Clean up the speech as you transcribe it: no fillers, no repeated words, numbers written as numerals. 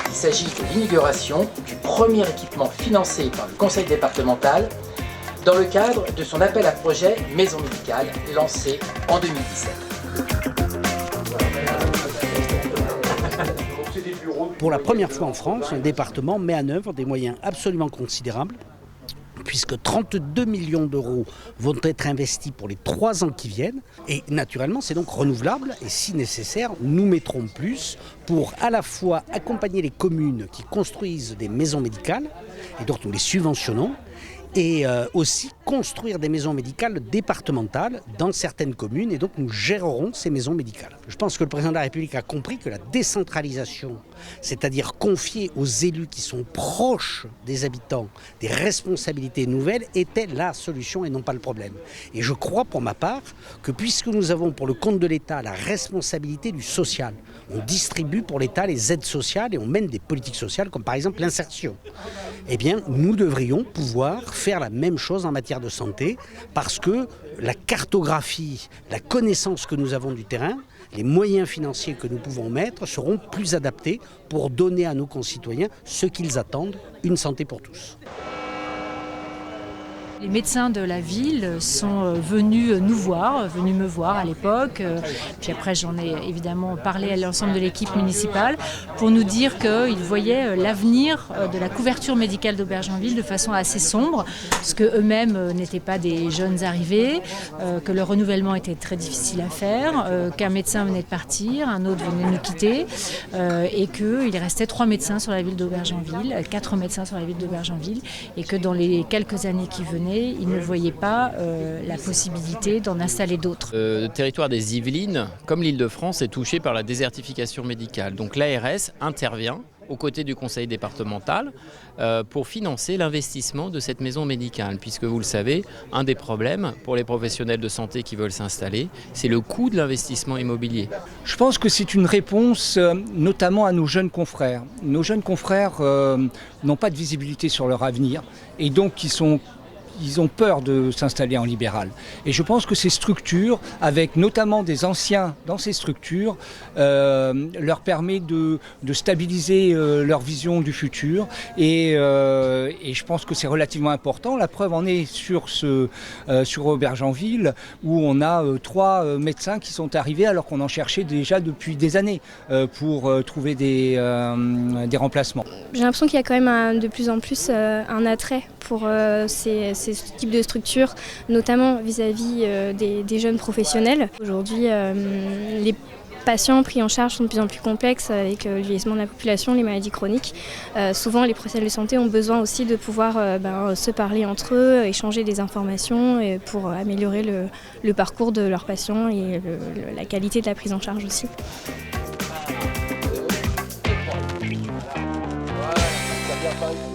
Il s'agit de l'inauguration du premier équipement financé par le conseil départemental dans le cadre de son appel à projet Maison Médicale lancé en 2017. Pour la première fois en France, un département met en œuvre des moyens absolument considérables, puisque 32 millions d'euros vont être investis pour les 3 ans qui viennent. Et naturellement, c'est donc renouvelable. Et si nécessaire, nous mettrons plus pour à la fois accompagner les communes qui construisent des maisons médicales, et donc nous les subventionnons, et aussi construire des maisons médicales départementales dans certaines communes, et donc nous gérerons ces maisons médicales. Je pense que le président de la République a compris que la décentralisation, c'est-à-dire confier aux élus qui sont proches des habitants des responsabilités nouvelles, était la solution et non pas le problème. Et je crois pour ma part que puisque nous avons pour le compte de l'État la responsabilité du social, on distribue pour l'État les aides sociales et on mène des politiques sociales comme par exemple l'insertion, eh bien nous devrions pouvoir faire la même chose en matière de santé, parce que la cartographie, la connaissance que nous avons du terrain, les moyens financiers que nous pouvons mettre seront plus adaptés pour donner à nos concitoyens ce qu'ils attendent, une santé pour tous. Les médecins de la ville sont venus nous voir, venus me voir à l'époque. Puis après, j'en ai évidemment parlé à l'ensemble de l'équipe municipale pour nous dire qu'ils voyaient l'avenir de la couverture médicale d'Aubergenville de façon assez sombre, parce qu'eux-mêmes n'étaient pas des jeunes arrivés, que le renouvellement était très difficile à faire, qu'un médecin venait de partir, un autre venait de nous quitter, et qu'il restait 3 médecins sur la ville d'Aubergenville, 4 médecins sur la ville d'Aubergenville, et que dans les quelques années qui venaient, ils ne voyaient pas la possibilité d'en installer d'autres. Le territoire des Yvelines, comme l'Île-de-France, est touché par la désertification médicale. Donc l'ARS intervient aux côtés du conseil départemental pour financer l'investissement de cette maison médicale. Puisque vous le savez, un des problèmes pour les professionnels de santé qui veulent s'installer, c'est le coût de l'investissement immobilier. Je pense que c'est une réponse notamment à nos jeunes confrères. Nos jeunes confrères n'ont pas de visibilité sur leur avenir et donc ils ont peur de s'installer en libéral. Et je pense que ces structures, avec notamment des anciens dans ces structures, leur permet de stabiliser leur vision du futur. Et je pense que c'est relativement important. La preuve en est sur Aubergenville, où on a 3 médecins qui sont arrivés alors qu'on en cherchait déjà depuis des années pour trouver des remplacements. J'ai l'impression qu'il y a quand même de plus en plus un attrait pour ces types de structures, notamment vis-à-vis des jeunes professionnels. Aujourd'hui, les patients pris en charge sont de plus en plus complexes avec le vieillissement de la population, les maladies chroniques. Souvent, les professionnels de santé ont besoin aussi de pouvoir se parler entre eux, échanger des informations pour améliorer le parcours de leurs patients et la qualité de la prise en charge aussi. Voilà,